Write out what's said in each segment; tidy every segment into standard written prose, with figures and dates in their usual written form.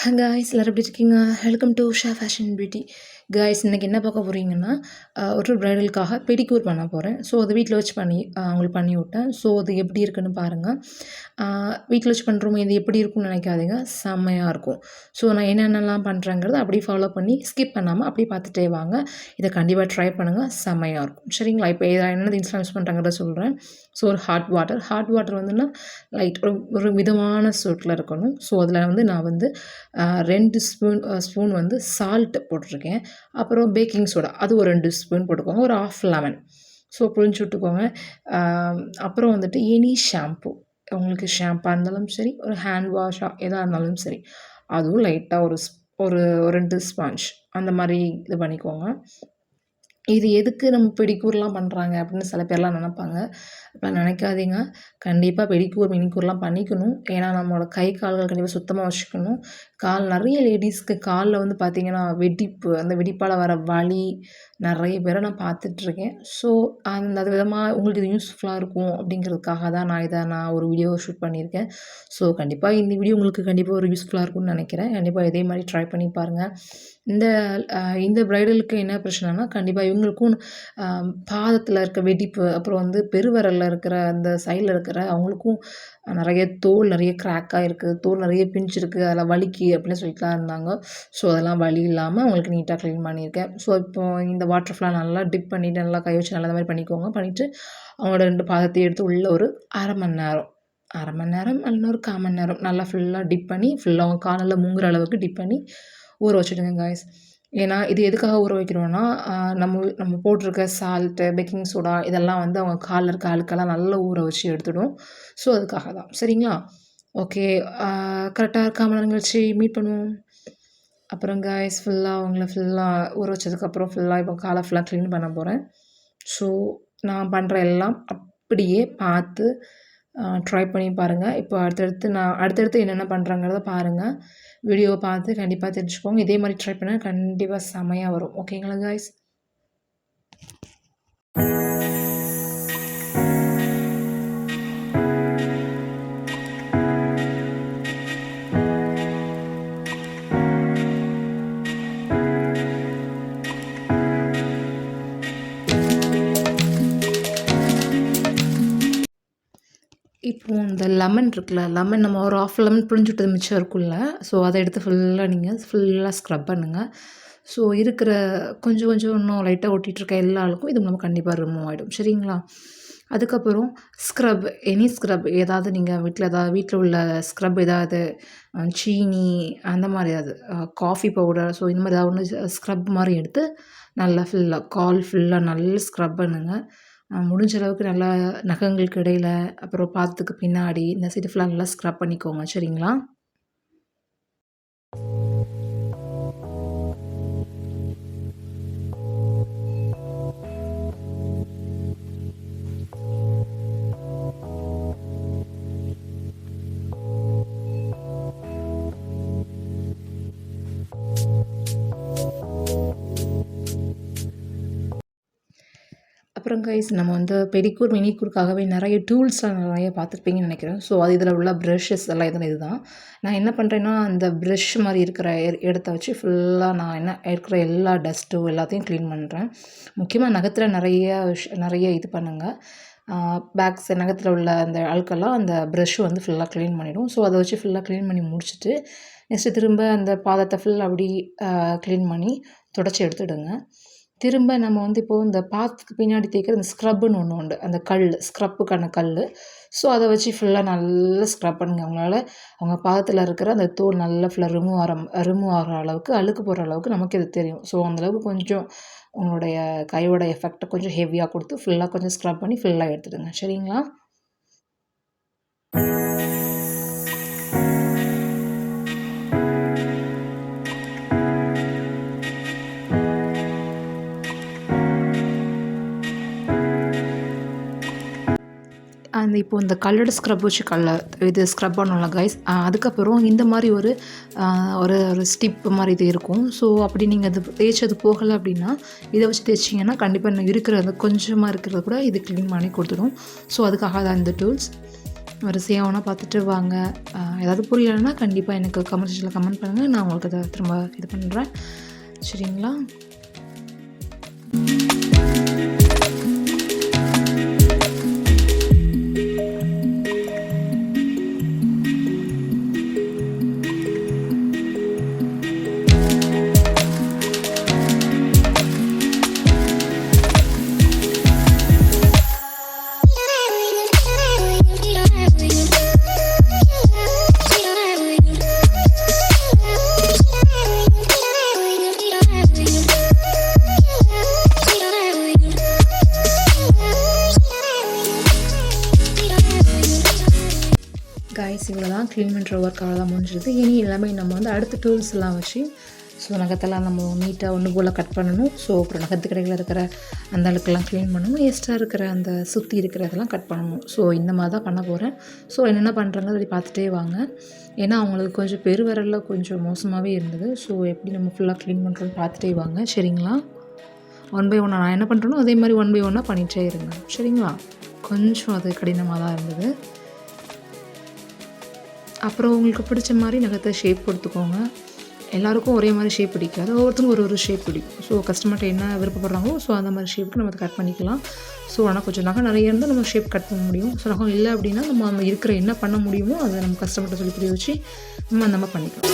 Guys எல்லாரும் எப்படி இருக்கீங்க? Welcome to Shah fashion beauty. Guys இன்றைக்கி என்ன பார்க்க போகிறீங்கன்னா, ஒரு ப்ரைடலுக்காக பெடிக்யூர் பண்ண போகிறேன். ஸோ அது வீட்டில் வச்சு அவங்களுக்கு பண்ணி விட்டேன். ஸோ அது எப்படி இருக்குன்னு பாருங்கள். வீட்டில் வச்சு பண்ணுறோமோ இது எப்படி இருக்கும்னு நினைக்காதீங்க, செம்மையாக இருக்கும். ஸோ நான் என்னென்னலாம் பண்ணுறேங்கிறத அப்படியே ஃபாலோ பண்ணி ஸ்கிப் பண்ணாமல் அப்படியே பார்த்துட்டே வாங்க. இதை கண்டிப்பாக ட்ரை பண்ணுங்கள், செம்மையாக இருக்கும். சரிங்களா? இப்போ என்னது இன்ஸ்டால்ஸ் பண்ணுறாங்கிறத சொல்கிறேன். ஸோ ஒரு ஹாட் வாட்டர் வந்துன்னா லைட் ஒரு மிதமான சூட்டில் இருக்கணும். ஸோ அதில் வந்து நான் வந்து 2 ஸ்பூன் வந்து சால்ட் போட்டிருக்கேன். அப்புறம் பேக்கிங் சோடா அது ஒரு 2 ஸ்பூன் போட்டுக்கோங்க. ஒரு 1/2 லெமன் ஸோ புழிஞ்சு விட்டுக்கோங்க. அப்புறம் வந்துட்டு எனி ஷாம்பூ, உங்களுக்கு ஷாம்பா இருந்தாலும் சரி, ஒரு ஹேண்ட் வாஷாக எதாக இருந்தாலும் சரி, அதுவும் லைட்டாக ஒரு 2 ஸ்பாஞ்ச் அந்த மாதிரி இது பண்ணிக்கோங்க. இது எதுக்கு நம்ம பெடிக்யூர்லாம் பண்ணுறாங்க அப்படின்னு சில பேர்லாம் நினைப்பாங்க. அப்போ நினைக்காதீங்க. கண்டிப்பாக பெடிக்யூர், மெனிக்யூர்லாம் பண்ணிக்கணும். ஏன்னா நம்மளோட கை கால்கள் கண்டிப்பாக சுத்தமாக வச்சுக்கணும். நிறைய லேடீஸ்க்கு காலில் வந்து பார்த்திங்கன்னா வெடிப்பு, அந்த வெடிப்பால் வர வலி நிறைய பேரை நான் பார்த்துட்ருக்கேன். ஸோ அந்த விதமாக உங்களுக்கு இது யூஸ்ஃபுல்லாக இருக்கும் அப்படிங்கிறதுக்காக தான் நான் ஒரு வீடியோ ஷூட் பண்ணியிருக்கேன். ஸோ கண்டிப்பாக இந்த வீடியோ உங்களுக்கு கண்டிப்பாக ஒரு யூஸ்ஃபுல்லாக இருக்கும்னு நினைக்கிறேன். கண்டிப்பாக இதே மாதிரி ட்ரை பண்ணி பாருங்கள். இந்த ப்ரைடலுக்கு என்ன பிரச்சனைனா, கண்டிப்பாக இவங்களுக்கும் பாதத்தில் இருக்க வெடிப்பு, அப்புறம் வந்து பெருவிரலில் இருக்கிற அந்த சைடில் இருக்கிற அவங்களுக்கும் நிறைய தோல் நிறைய கிராக்காக இருக்குது, தோல் நிறைய பிஞ்சிருக்கு, அதில் வலிக்கு அப்படின்னு சொல்லிட்டுலாம் இருந்தாங்க. ஸோ அதெல்லாம் வலி இல்லாமல் அவங்களுக்கு நீட்டாக க்ளீன் பண்ணியிருக்கேன். ஸோ இப்போது இந்த வாட்டர் ஃபுல்லாக நல்லா டிப் பண்ணிவிட்டு நல்லா கை வச்சு நல்லா மாதிரி பண்ணிக்கோங்க. பண்ணிவிட்டு அவங்களோட 2 பாதத்தையும் எடுத்து உள்ளே ஒரு அரை மணி நேரம் இல்லைன்னா ஒரு 1/4 மணி நேரம் நல்லா ஃபுல்லாக டிப் பண்ணி ஃபுல்லாக அவங்க காலில் முங்குற அளவுக்கு டிப் பண்ணி ஊற வச்சுடுங்க காய்ஸ். ஏன்னா இது எதுக்காக ஊற வைக்கிறோன்னா, நம்ம போட்டிருக்க சால்ட்டு, பேக்கிங் சோடா இதெல்லாம் வந்து அவங்க காலில் இருக்க அழுக்கெல்லாம் நல்லா ஊற வச்சு எடுத்துடும். ஸோ அதுக்காக தான். சரிங்களா? ஓகே. கரெக்டாக 1/4 மணி நேரம் கழிச்சு மீட் பண்ணுவோம். அப்புறம் காய்ஸ் அவங்கள ஃபுல்லாக ஊற வச்சதுக்கப்புறம் ஃபுல்லாக இப்போ காலை ஃபுல்லாக க்ளீன் பண்ண போகிறேன். ஸோ நான் பண்ணுற எல்லாம் அப்படியே பார்த்து ட்ரை பண்ணி பாருங்கள். இப்போ அடுத்தடுத்து என்னென்ன பண்ணுறேங்கிறத பாருங்கள். வீடியோவை பார்த்து கண்டிப்பாக தெரிஞ்சுக்கோங்க. இதே மாதிரி ட்ரை பண்ணால் கண்டிப்பாக செமையாக வரும். ஓகேங்களா காய்ஸ்? இப்போது இந்த லெமன் இருக்குல்ல, லெமன் நம்ம ஒரு 1/2 லெமன் புழிஞ்சு விட்டது மிச்சம் இருக்குல்ல, ஸோ அதை எடுத்து ஃபுல்லாக ஸ்க்ரப் பண்ணுங்கள். ஸோ இருக்கிற கொஞ்சம் இன்னும் லைட்டாக ஒட்டிகிட்ருக்க எல்லா அழுக்கும் இது நம்ம கண்டிப்பாக ரிமூவ் ஆகிடும். சரிங்களா? அதுக்கப்புறம் எனி ஸ்க்ரப் ஏதாவது நீங்கள் வீட்டில் உள்ள ஸ்க்ரப் ஏதாவது சீனி அந்த மாதிரி ஏதாவது காஃபி பவுடர், ஸோ இந்த மாதிரி ஏதாவது ஒன்று ஸ்க்ரப் மாதிரி எடுத்து நல்லா கால் ஃபுல்லாக நல்லா ஸ்க்ரப் பண்ணுங்கள். முடிஞ்ச அளவுக்கு நல்லா நகங்களுக்கு இடையில், அப்புறம் பாதத்துக்கு பின்னாடி இந்த சைடு ஃபுல்லாக நல்லா ஸ்க்ரப் பண்ணிக்கோங்க. சரிங்களா? அப்புறம் கைஸ் நம்ம வந்து பெடிக்யூர், மெனிக்யூர்க்காகவே நிறைய டூல்ஸ்லாம் நிறைய பார்த்துருப்பீங்கன்னு நினைக்கிறேன். ஸோ அது இதில் உள்ள ப்ரஷஸ் எல்லாம் இதுதான். நான் என்ன பண்ணுறேன்னா, அந்த ப்ரஷ் மாதிரி இருக்கிற இடத்த வச்சு ஃபுல்லாக நான் இருக்கிற எல்லா டஸ்ட்டும் எல்லாத்தையும் க்ளீன் பண்ணுறேன். முக்கியமாக நகத்தில் நிறைய இது பண்ணுங்கள். நகத்தில் உள்ள அந்த அழுக்கெல்லாம் அந்த ப்ரஷ் வந்து ஃபுல்லாக க்ளீன் பண்ணிவிடும். ஸோ அதை வச்சு ஃபுல்லாக க்ளீன் பண்ணி முடிச்சுட்டு நெக்ஸ்ட்டு திரும்ப அந்த பாதத்தை ஃபுல்லாக அப்படி க்ளீன் பண்ணி தொடச்சி எடுத்துடுங்க. திரும்ப நம்ம வந்து இப்போது இந்த பாதத்துக்கு பின்னாடி தேய்க்கிற இந்த ஸ்க்ரப்புன்னு ஒன்று உண்டு, அந்த ஸ்க்ரப்புக்கான கல். ஸோ அதை வச்சு ஃபுல்லாக நல்லா ஸ்க்ரப் பண்ணுங்கள். அவங்க பாதத்தில் இருக்கிற அந்த தோல் நல்லா ஃபுல்லாக ரிமூவ் ஆகிற அளவுக்கு, அழுக்கு போகிற அளவுக்கு நமக்கு இது தெரியும். ஸோ அந்தளவுக்கு கொஞ்சம் உங்களுடைய கையோட எஃபெக்டை கொஞ்சம் ஹெவியாக கொடுத்து ஃபுல்லாக கொஞ்சம் ஸ்க்ரப் பண்ணி ஃபுல்லாக எடுத்துடுங்க. சரிங்களா? இப்போது இந்த கல்லோட ஸ்க்ரப் வச்சு இது ஸ்க்ரப் பண்ணோம்ல கைஸ். அதுக்கப்புறம் இந்த மாதிரி ஒரு ஸ்டிப்பு மாதிரி இது இருக்கும். ஸோ அப்படி நீங்கள் அது தேய்ச்சது போகலை அப்படின்னா இதை வச்சு தேய்ச்சிங்கன்னா கண்டிப்பாக இருக்கிற அந்த கொஞ்சமாக இருக்கிறத கூட இது க்ளீன் பண்ணி கொடுத்துடும். ஸோ அதுக்காக தான் இந்த டூல்ஸ். வரிசையாக ஒன்றா பார்த்துட்டு வாங்க. ஏதாவது புரியலைன்னா கண்டிப்பாக எனக்கு கமெண்ட் செக்ஷனில் கமெண்ட் பண்ணுங்கள். நான் உங்களுக்கு அதை திரும்ப இது பண்ணுறேன். சரிங்களா? கைஸ் இவ்வளோ தான் க்ளீன் பண்ணுற ஒர்க் அவ்வளோதான் முடிஞ்சிருது. இனி எல்லாமே நம்ம வந்து அடுத்த டூல்ஸ்லாம் வச்சு நகத்தெல்லாம் நம்ம நீட்டாக ஒன்று போல் கட் பண்ணணும். அப்புறம் நகத்து கடையில் இருக்கிற அந்த அளவுக்குலாம் க்ளீன் பண்ணணும். எக்ஸ்ட்ரா இருக்கிற அந்த சுற்றி இருக்கிறதெல்லாம் கட் பண்ணணும். இந்த மாதிரி தான் பண்ண போகிறேன். என்னென்ன பண்ணுறாங்க அதை பார்த்துட்டே வாங்க. ஏன்னா அவங்களுக்கு கொஞ்சம் பெருவிரலில் கொஞ்சம் மோசமாகவே இருந்தது. எப்படி நம்ம ஃபுல்லாக க்ளீன் பண்ணுறோன்னு பார்த்துட்டே வாங்க. சரிங்களா? 1 பை 1 நான் என்ன பண்ணுறேனோ அதே மாதிரி 1 பை 1 பண்ணிகிட்டே இருங்க. சரிங்களா? கொஞ்சம் அது கடினமாக தான் இருந்தது. அப்புறம் உங்களுக்கு பிடிச்ச மாதிரி நகத்தை ஷேப் கொடுத்துக்கோங்க. எல்லாருக்கும் ஒரே மாதிரி ஷேப் பிடிக்காது. ஒவ்வொருத்தருக்கும் ஒரு ஷேப் பிடிக்கும். கஸ்டமர்கிட்ட என்ன விருப்பப்படுறாங்களோ அந்த மாதிரி ஷேப்புக்கு நம்ம அதை கட் பண்ணிக்கலாம். ஆனால் கொஞ்சம் நகை நிறைய இருந்தால் நம்ம ஷேப் கட் பண்ண முடியும். நகம் இல்லை அப்படின்னா நம்ம இருக்கிற என்ன பண்ண முடியுமோ அதை நம்ம கஸ்டமர்கிட்ட சொல்லி புரிய வச்சு நம்ம அந்த மாதிரி பண்ணிக்கலாம்.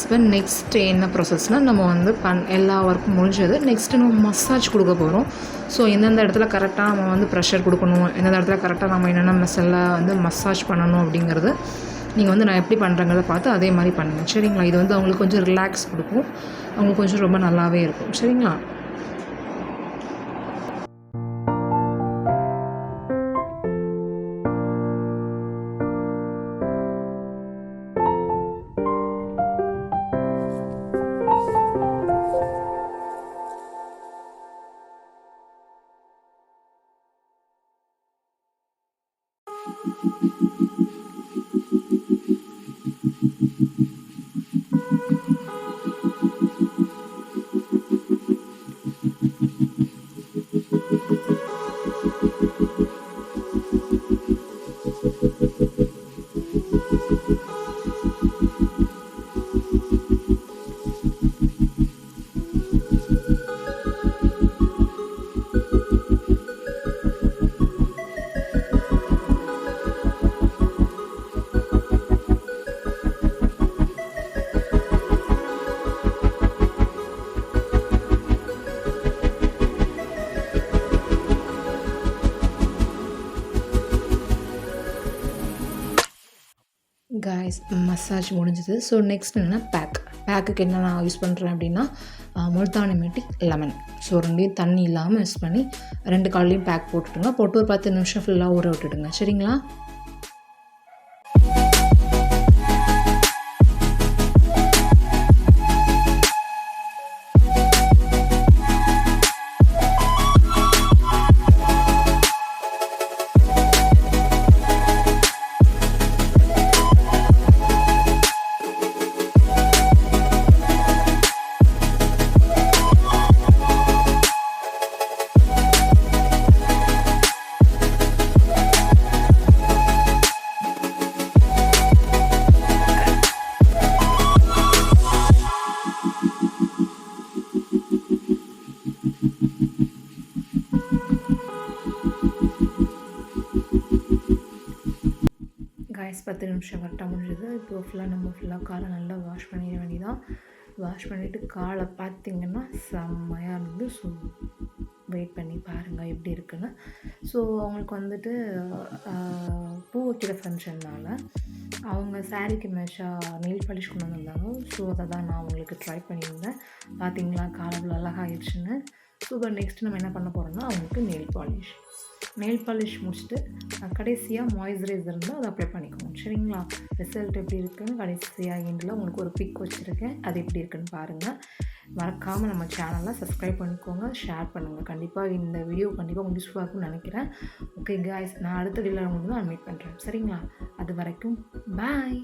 இப்போ நெக்ஸ்ட்டு என்ன ப்ராசஸ்னால் நம்ம வந்து எல்லா ஒர்க்கும் முடிஞ்சது. நெக்ஸ்ட்டு நம்ம மசாஜ் கொடுக்க போகிறோம். எந்தெந்த இடத்துல கரெக்டாக நம்ம வந்து ப்ரெஷர் கொடுக்கணும், எந்தெந்த இடத்துல கரெக்டாக நம்ம என்னென்ன மசாலா வந்து மசாஜ் பண்ணணும் அப்படிங்கிறது நீங்கள் வந்து நான் எப்படி பண்ணுறேங்கிறத பார்த்து அதே மாதிரி பண்ணுங்கள். சரிங்களா? இது வந்து அவங்களுக்கு கொஞ்சம் ரிலாக்ஸ் கொடுக்கும், அவங்களுக்கு கொஞ்சம் ரொம்ப நல்லாவே இருக்கும். சரிங்களா? காய்ஸ் மசாஜ் முடிஞ்சுது. ஸோ நெக்ஸ்ட் என்னென்னா பேக்குக்கு என்ன நான் யூஸ் பண்ணுறேன் அப்படின்னா முல்தானி மிட்டி, லெமன். ஸோ 2யும் தண்ணி இல்லாமல் யூஸ் பண்ணி 2 கால்லையும் பேக் போட்டுட்டுங்க. போட்டு ஒரு 10 நிமிஷம் ஃபுல்லாக ஊற விட்டுடுங்க. சரிங்களா? காய்ஸ் 10 நிமிஷம் கரெக்டாக முடிஞ்சது. இப்போ ஃபுல்லாக காலை நல்லா வாஷ் பண்ணிட வேண்டியதான். வாஷ் பண்ணிவிட்டு காலை பார்த்திங்கன்னா செம்மையாக இருந்து. ஸோ வெயிட் பண்ணி பாருங்கள் எப்படி இருக்குன்னு. ஸோ அவங்களுக்கு வந்துட்டு பூ வைக்கிற ஃபங்க்ஷன்னால் அவங்க சாரீக்கு மேட்சாக நெயில் பாலிஷ் கொண்டு வந்திருந்தாங்க. ஸோ அதை தான் நான் அவங்களுக்கு ட்ரை பண்ணியிருந்தேன். பார்த்திங்களா காலை அவ்வளோ அழகாகிடுச்சுன்னு. சூப்பர். நெக்ஸ்ட்டு நம்ம என்ன பண்ண போகிறோம்னா அவங்களுக்கு நெயில் பாலிஷ் முடிச்சுட்டு கடைசியாக மாய்ஸ்சரைசர் இருந்தால் அதை அப்ளை பண்ணிக்கோங்க. சரிங்களா? ரிசல்ட் எப்படி இருக்குன்னு கடைசியாக எண்டில் உங்களுக்கு ஒரு பிக் வச்சுருக்கேன். அது எப்படி இருக்குன்னு பாருங்கள். மறக்காமல் நம்ம சேனலை சப்ஸ்கிரைப் பண்ணிக்கோங்க, ஷேர் பண்ணுங்கள். கண்டிப்பாக இந்த வீடியோ கண்டிப்பாக உங்களுக்கு யூஸ்ஃபுல்லாக இருக்கும்னு நினைக்கிறேன். ஓகே காய்ஸ், நான் அடுத்த வீடியோவில் உங்களுக்கு நான் மீட் பண்ணுறேன். சரிங்களா? அது வரைக்கும் பாய்.